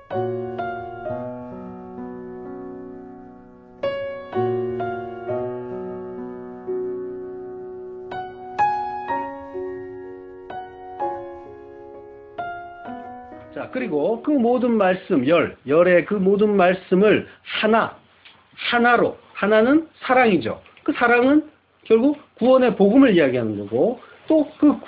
자, 그리고 그 모든 말씀, 열의 그 모든 말씀을 하나로, 하나는 사랑이죠. 그 사랑은 결국 구원의 복음을 이야기하는 거고, 또 그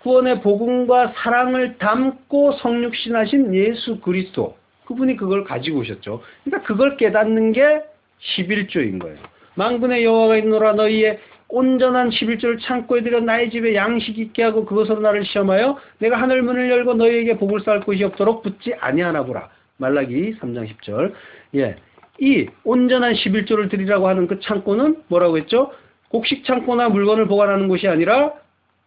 구원의 복음과 사랑을 담고 성육신하신 예수 그리스도, 그분이 그걸 가지고 오셨죠. 그러니까 그걸 깨닫는 게 11조인 거예요. 만군의 여호와가 있노라. 너희의 온전한 11조를 창고에 들여 나의 집에 양식 있게 하고 그것으로 나를 시험하여 내가 하늘 문을 열고 너희에게 복을 쌓을 곳이 없도록 붙지 아니하나 보라. 말라기 3장 10절. 예, 이 온전한 11조를 드리라고 하는 그 창고는 뭐라고 했죠? 곡식 창고나 물건을 보관하는 곳이 아니라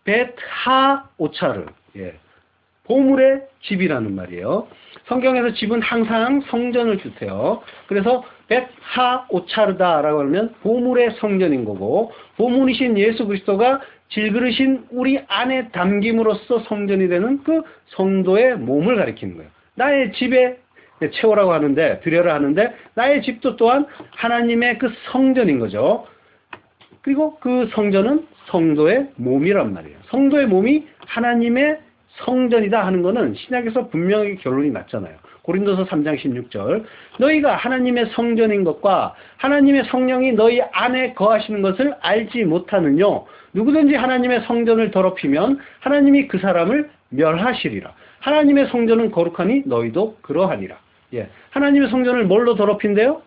벳하 오차르, 예, 보물의 집이라는 말이에요. 성경에서 집은 항상 성전을 뜻해요. 그래서 벳하 오차르다라고 하면 보물의 성전인 거고, 보물이신 예수 그리스도가 질그릇인 우리 안에 담김으로써 성전이 되는 그 성도의 몸을 가리키는 거예요. 나의 집에 채우라고 하는데, 드려라 하는데, 나의 집도 또한 하나님의 그 성전인 거죠. 그리고 그 성전은 성도의 몸이란 말이에요. 성도의 몸이 하나님의 성전이다 하는 것은 신약에서 분명히 결론이 났잖아요. 고린도서 3장 16절. 너희가 하나님의 성전인 것과 하나님의 성령이 너희 안에 거하시는 것을 알지 못하느뇨. 누구든지 하나님의 성전을 더럽히면 하나님이 그 사람을 멸하시리라. 하나님의 성전은 거룩하니 너희도 그러하니라. 예, 하나님의 성전을 뭘로 더럽힌대요?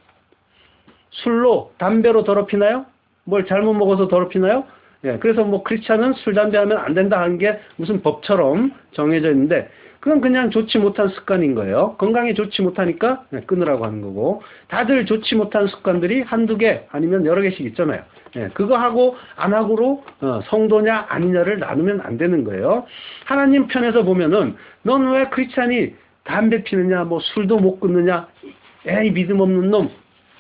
술로, 담배로 더럽히나요? 뭘 잘못 먹어서 더럽히나요? 예, 그래서 뭐 크리스찬은 술, 담배 하면 안 된다 하는 게 무슨 법처럼 정해져 있는데, 그건 그냥 좋지 못한 습관인 거예요. 건강에 좋지 못하니까 끊으라고 하는 거고, 다들 좋지 못한 습관들이 한두 개 아니면 여러 개씩 있잖아요. 예, 그거 하고 안 하고로 성도냐 아니냐를 나누면 안 되는 거예요. 하나님 편에서 보면은 넌 왜 크리스찬이 담배 피느냐, 뭐 술도 못 끊느냐, 에이 믿음 없는 놈,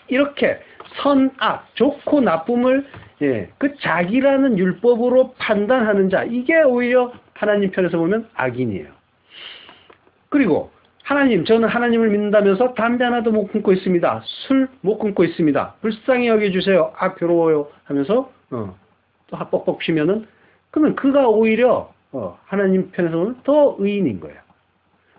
이렇게 선악, 좋고 나쁨을 그 자기라는 율법으로 판단하는 자, 이게 오히려 하나님 편에서 보면 악인이에요. 그리고 하나님, 저는 하나님을 믿는다면서 담배 하나도 못 끊고 있습니다. 술 못 끊고 있습니다. 불쌍히 여겨주세요. 아, 괴로워요 하면서 또 뻑뻑 피면은, 그러면 그가 오히려 하나님 편에서 보면 더 의인인 거예요.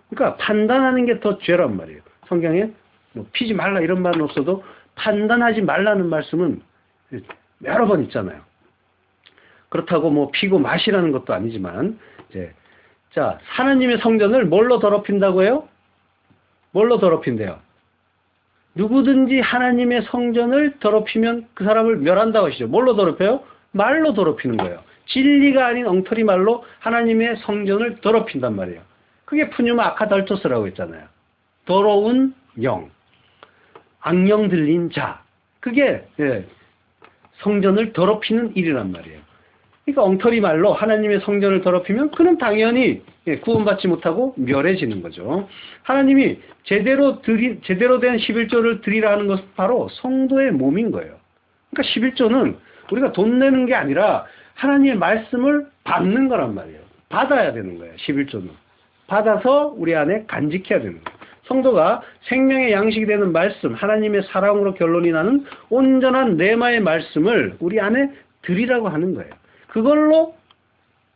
그러니까 판단하는 게 더 죄란 말이에요. 성경에 뭐 피지 말라 이런 말은 없어도 판단하지 말라는 말씀은 여러 번 있잖아요. 그렇다고 뭐 피고 마시라는 것도 아니지만, 이제 자, 하나님의 성전을 뭘로 더럽힌다고 해요? 뭘로 더럽힌대요? 누구든지 하나님의 성전을 더럽히면 그 사람을 멸한다고 하시죠. 뭘로 더럽혀요? 말로 더럽히는 거예요. 진리가 아닌 엉터리 말로 하나님의 성전을 더럽힌단 말이에요. 그게 푸뉴마 아카달토스라고 했잖아요. 더러운 영, 악령 들린 자, 그게 성전을 더럽히는 일이란 말이에요. 그러니까 엉터리 말로 하나님의 성전을 더럽히면 그는 당연히 구원받지 못하고 멸해지는 거죠. 하나님이 제대로 된 11조를 드리라 하는 것은 바로 성도의 몸인 거예요. 그러니까 11조는 우리가 돈 내는 게 아니라 하나님의 말씀을 받는 거란 말이에요. 받아야 되는 거예요. 11조는. 받아서 우리 안에 간직해야 되는 거예요. 성도가 생명의 양식이 되는 말씀, 하나님의 사랑으로 결론이 나는 온전한 레마의 말씀을 우리 안에 드리라고 하는 거예요. 그걸로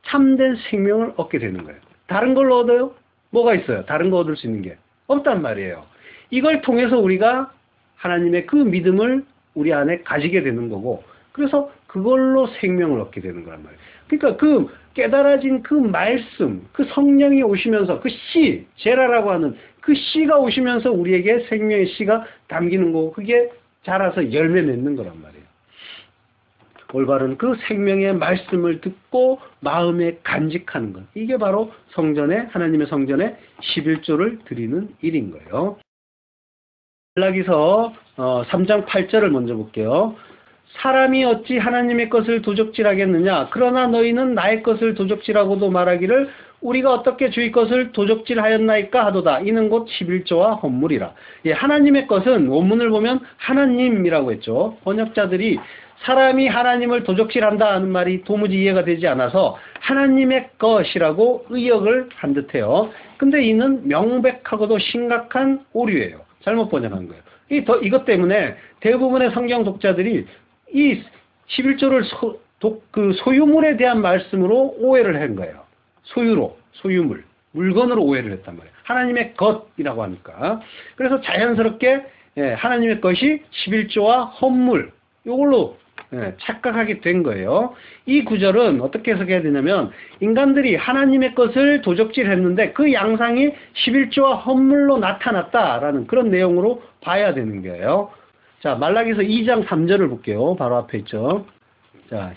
참된 생명을 얻게 되는 거예요. 다른 걸로 얻어요? 뭐가 있어요? 다른 거 얻을 수 있는 게 없단 말이에요. 이걸 통해서 우리가 하나님의 그 믿음을 우리 안에 가지게 되는 거고, 그래서 그걸로 생명을 얻게 되는 거란 말이에요. 그러니까 그 깨달아진 그 말씀, 그 성령이 오시면서 그 씨, 제라라고 하는 그 씨가 오시면서 우리에게 생명의 씨가 담기는 거고, 그게 자라서 열매 맺는 거란 말이에요. 올바른 그 생명의 말씀을 듣고 마음에 간직하는 것, 이게 바로 성전에, 하나님의 성전에 11조를 드리는 일인 거예요. 말라기서 3장 8절을 먼저 볼게요. 사람이 어찌 하나님의 것을 도적질하겠느냐? 그러나 너희는 나의 것을 도적질하고도 말하기를 우리가 어떻게 주의 것을 도적질하였나이까 하도다. 이는 곧 11조와 헌물이라. 예, 하나님의 것은 원문을 보면 하나님이라고 했죠. 번역자들이 사람이 하나님을 도적질한다 하는 말이 도무지 이해가 되지 않아서 하나님의 것이라고 의역을 한 듯해요. 근데 이는 명백하고도 심각한 오류예요. 잘못 번역한 거예요. 이것 때문에 대부분의 성경 독자들이 이 11조를 소유물에 대한 말씀으로 오해를 한 거예요. 소유물, 물건으로 오해를 했단 말이에요. 하나님의 것이라고 하니까. 그래서 자연스럽게 하나님의 것이 11조와 헌물, 이걸로 착각하게 된 거예요. 이 구절은 어떻게 해석해야 되냐면 인간들이 하나님의 것을 도적질했는데 그 양상이 11조와 헌물로 나타났다라는 그런 내용으로 봐야 되는 거예요. 자, 말라기서 2장 3절을 볼게요. 바로 앞에 있죠. 자,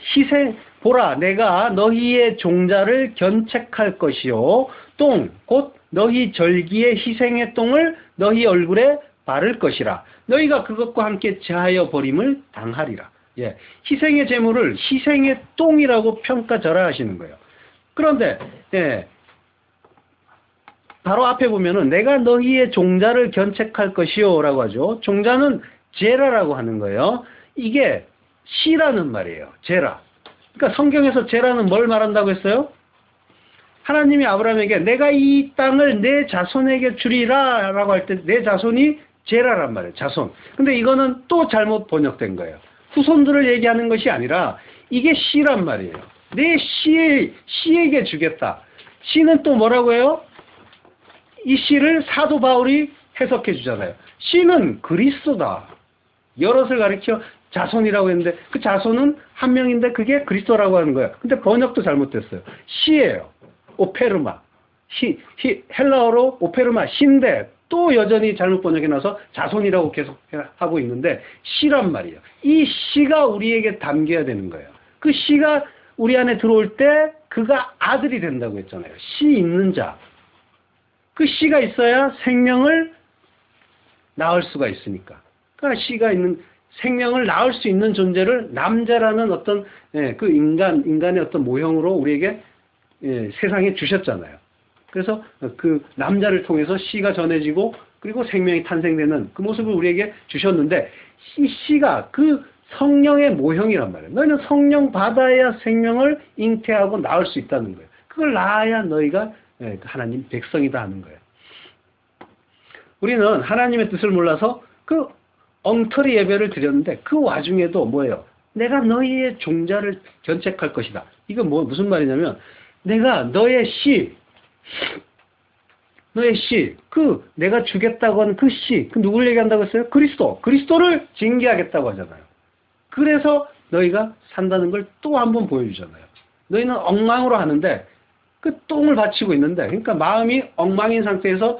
보라, 내가 너희의 종자를 견책할 것이요. 똥, 곧 너희 절기의 희생의 똥을 너희 얼굴에 바를 것이라. 너희가 그것과 함께 제하여 버림을 당하리라. 예, 희생의 제물을 희생의 똥이라고 평가절하하시는 거예요. 그런데 바로 앞에 보면은 내가 너희의 종자를 견책할 것이요 라고 하죠. 종자는 제라라고 하는 거예요. 이게 시라는 말이에요. 제라. 그러니까 성경에서 제라는 뭘 말한다고 했어요? 하나님이 아브라함에게 내가 이 땅을 내 자손에게 주리라 라고 할 때 내 자손이 제라란 말이에요. 자손. 근데 이거는 또 잘못 번역된 거예요. 후손들을 얘기하는 것이 아니라 이게 시란 말이에요. 내 시에게 주겠다. 시는 또 뭐라고 해요? 이 시를 사도 바울이 해석해 주잖아요. 시는 그리스도다. 여럿을 가리켜 자손이라고 했는데 그 자손은 한 명인데 그게 그리스도라고 하는 거예요. 근데 번역도 잘못됐어요. 시예요. 오페르마. 헬라어로 오페르마 시인데 또 여전히 잘못 번역해 놔서 자손이라고 계속 하고 있는데 시란 말이에요. 이 시가 우리에게 담겨야 되는 거예요. 그 시가 우리 안에 들어올 때 그가 아들이 된다고 했잖아요. 시 있는 자. 그 시가 있어야 생명을 낳을 수가 있으니까. 그러니까 시가 있는 생명을 낳을 수 있는 존재를 남자라는 어떤 그 인간의 어떤 모형으로 우리에게 세상에 주셨잖아요. 그래서 그 남자를 통해서 시가 전해지고 그리고 생명이 탄생되는 그 모습을 우리에게 주셨는데 이 시가 그 성령의 모형이란 말이에요. 너희는 성령 받아야 생명을 잉태하고 낳을 수 있다는 거예요. 그걸 낳아야 너희가 하나님 백성이다 하는 거예요. 우리는 하나님의 뜻을 몰라서 그 엉터리 예배를 드렸는데 그 와중에도 뭐예요? 내가 너희의 종자를 견책할 것이다. 이거 무슨 말이냐면 내가 너의 시, 그 내가 주겠다고 하는 그 시, 그 누굴 얘기한다고 했어요? 그리스도를 징계하겠다고 하잖아요. 그래서 너희가 산다는 걸 또 한 번 보여주잖아요. 너희는 엉망으로 하는데 그 똥을 바치고 있는데, 그러니까 마음이 엉망인 상태에서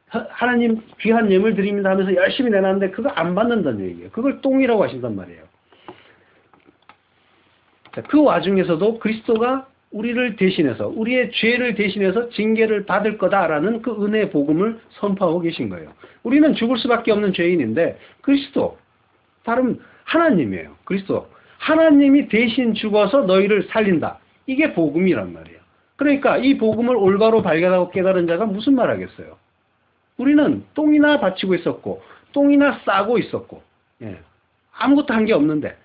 하나님 귀한 예물 드립니다 하면서 열심히 내놨는데 그거 안 받는다는 얘기예요. 그걸 똥이라고 하신단 말이에요. 자, 그 와중에서도 그리스도가 우리를 대신해서 우리의 죄를 대신해서 징계를 받을 거다라는 그 은혜의 복음을 선포하고 계신 거예요. 우리는 죽을 수밖에 없는 죄인인데 그리스도, 다른 하나님이에요. 그리스도. 하나님이 대신 죽어서 너희를 살린다. 이게 복음이란 말이에요. 그러니까 이 복음을 올바로 발견하고 깨달은 자가 무슨 말 하겠어요? 우리는 똥이나 바치고 있었고 똥이나 싸고 있었고 아무것도 한 게 없는데,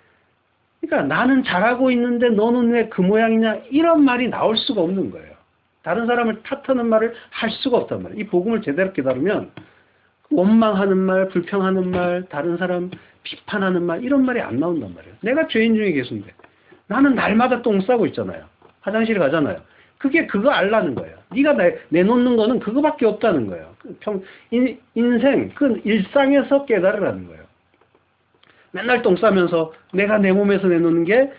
그러니까 나는 잘하고 있는데 너는 왜 그 모양이냐 이런 말이 나올 수가 없는 거예요. 다른 사람을 탓하는 말을 할 수가 없단 말이에요. 이 복음을 제대로 깨달으면 원망하는 말, 불평하는 말, 다른 사람 비판하는 말 이런 말이 안 나온단 말이에요. 내가 죄인 중에 계신데 나는 날마다 똥 싸고 있잖아요. 화장실 가잖아요. 그게 그거 알라는 거예요. 네가 내놓는 거는 그거밖에 없다는 거예요. 인생, 그 일상에서 깨달으라는 거예요. 맨날 똥 싸면서 내가 내 몸에서 내놓는 게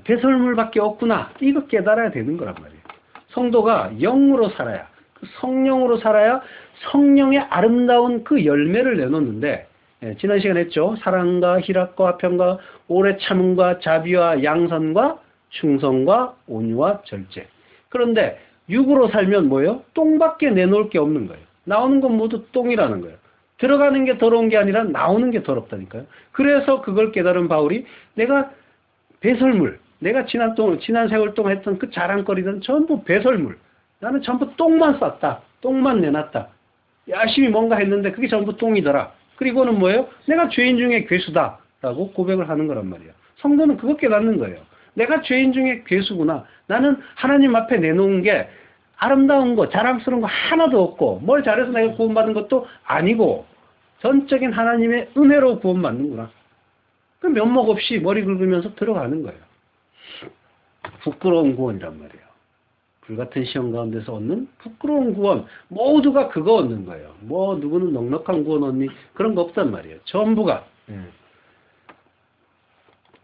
배설물밖에 없구나. 이거 깨달아야 되는 거란 말이에요. 성도가 영으로 살아야, 성령으로 살아야 성령의 아름다운 그 열매를 내놓는데, 지난 시간에 했죠. 사랑과 희락과 화평과 오래 참음과 자비와 양선과 충성과 온유와 절제. 그런데 육으로 살면 뭐예요? 똥밖에 내놓을 게 없는 거예요. 나오는 건 모두 똥이라는 거예요. 들어가는 게 더러운 게 아니라 나오는 게 더럽다니까요. 그래서 그걸 깨달은 바울이 내가 배설물, 내가 지난 세월 동안 했던 그 자랑거리는 전부 배설물. 나는 전부 똥만 쌌다. 똥만 내놨다. 열심히 뭔가 했는데 그게 전부 똥이더라. 그리고는 뭐예요? 내가 죄인 중에 괴수다. 라고 고백을 하는 거란 말이에요. 성도는 그거 깨닫는 거예요. 내가 죄인 중에 괴수구나. 나는 하나님 앞에 내놓은 게 아름다운 거, 자랑스러운 거 하나도 없고 뭘 잘해서 내가 구원받은 것도 아니고 전적인 하나님의 은혜로 구원받는구나. 그 면목 없이 머리 긁으면서 들어가는 거예요. 부끄러운 구원이란 말이에요. 불같은 시험 가운데서 얻는 부끄러운 구원. 모두가 그거 얻는 거예요. 뭐 누구는 넉넉한 구원 얻니? 그런 거 없단 말이에요. 전부가.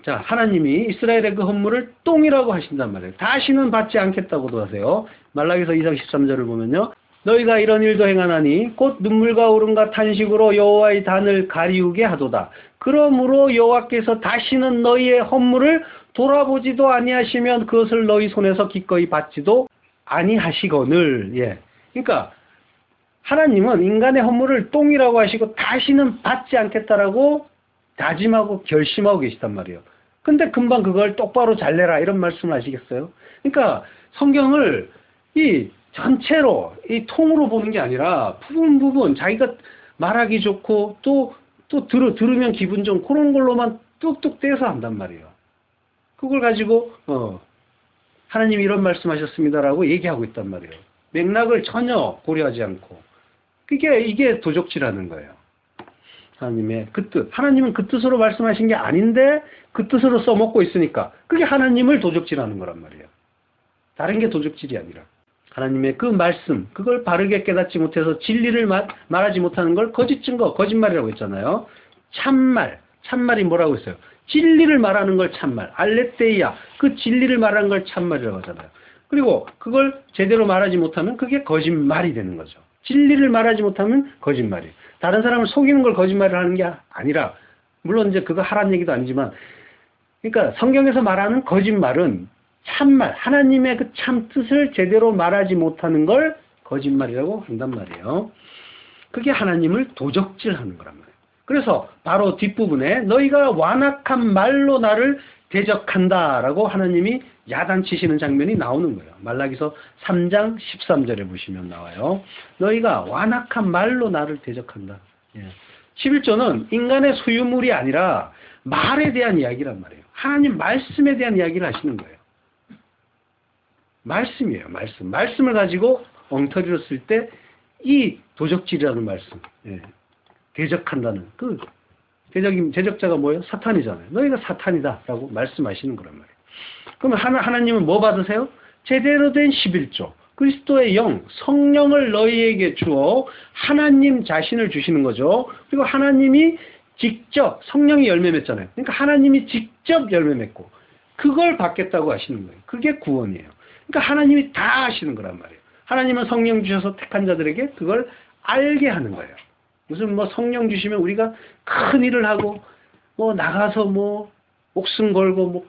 자, 하나님이 이스라엘의 그 헌물을 똥이라고 하신단 말이에요. 다시는 받지 않겠다고도 하세요. 말라기서 2장 13절을 보면요. 너희가 이런 일도 행하나니 곧 눈물과 울음과 탄식으로 여호와의 단을 가리우게 하도다. 그러므로 여호와께서 다시는 너희의 헌물을 돌아보지도 아니하시면 그것을 너희 손에서 기꺼이 받지도 아니하시거늘. 예. 그러니까 하나님은 인간의 헌물을 똥이라고 하시고 다시는 받지 않겠다라고 다짐하고 결심하고 계시단 말이에요. 근데 금방 그걸 똑바로 잘 내라 이런 말씀을 하시겠어요? 그러니까 성경을 이 전체로 이 통으로 보는 게 아니라 부분 자기가 말하기 좋고 또 들으면 기분 좋은 그런 걸로만 뚝뚝 떼서 한단 말이에요. 그걸 가지고 하나님이 이런 말씀하셨습니다라고 얘기하고 있단 말이에요. 맥락을 전혀 고려하지 않고 이게 도적질하는 거예요. 하나님의 그 뜻. 하나님은 그 뜻으로 말씀하신 게 아닌데 그 뜻으로 써먹고 있으니까 그게 하나님을 도적질하는 거란 말이에요. 다른 게 도적질이 아니라. 하나님의 그 말씀, 그걸 바르게 깨닫지 못해서 진리를 말하지 못하는 걸 거짓 증거, 거짓말이라고 했잖아요. 참말이 뭐라고 했어요? 진리를 말하는 걸 참말, 알레테이아, 그 진리를 말하는 걸 참말이라고 하잖아요. 그리고 그걸 제대로 말하지 못하면 그게 거짓말이 되는 거죠. 진리를 말하지 못하면 거짓말이에요. 다른 사람을 속이는 걸 거짓말을 하는 게 아니라, 물론 이제 그거 하라는 얘기도 아니지만, 그러니까 성경에서 말하는 거짓말은 참말, 하나님의 그 참 뜻을 제대로 말하지 못하는 걸 거짓말이라고 한단 말이에요. 그게 하나님을 도적질하는 거란 말이에요. 그래서 바로 뒷부분에 너희가 완악한 말로 나를 대적한다라고 하나님이 야단치시는 장면이 나오는 거예요. 말라기서 3장 13절에 보시면 나와요. 너희가 완악한 말로 나를 대적한다. 11조는 인간의 소유물이 아니라 말에 대한 이야기란 말이에요. 하나님 말씀에 대한 이야기를 하시는 거예요. 말씀이에요. 말씀을 가지고 엉터리로 쓸 때 이 도적질이라는 말씀, 대적한다는 그 대적자가 뭐예요? 사탄이잖아요. 너희가 사탄이다라고 말씀하시는 거란 말이에요. 그러면 하나님은 뭐 받으세요? 제대로 된 11조. 그리스도의 영, 성령을 너희에게 주어 하나님 자신을 주시는 거죠. 그리고 하나님이 직접 성령이 열매 맺잖아요. 그러니까 하나님이 직접 열매 맺고 그걸 받겠다고 하시는 거예요. 그게 구원이에요. 그러니까 하나님이 다 하시는 거란 말이에요. 하나님은 성령 주셔서 택한 자들에게 그걸 알게 하는 거예요. 무슨 뭐 성령 주시면 우리가 큰 일을 하고 뭐 나가서 뭐 목숨 걸고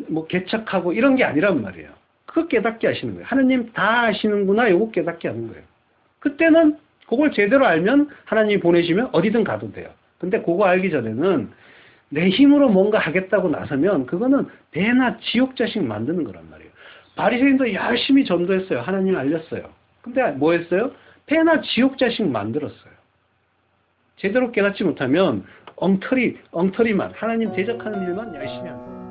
뭐 개척하고 이런 게 아니란 말이에요. 그거 깨닫게 하시는 거예요. 하나님 다 하시는구나 요거 깨닫게 하는 거예요. 그때는 그걸 제대로 알면 하나님이 보내시면 어디든 가도 돼요. 근데 그거 알기 전에는 내 힘으로 뭔가 하겠다고 나서면 그거는 배나 지옥 자식 만드는 거란 말이에요. 바리새인도 열심히 전도했어요. 하나님 알렸어요. 근데 뭐 했어요? 배나 지옥 자식 만들었어요. 제대로 깨닫지 못하면 엉터리만 하나님 대적하는 일만 열심히 합니다.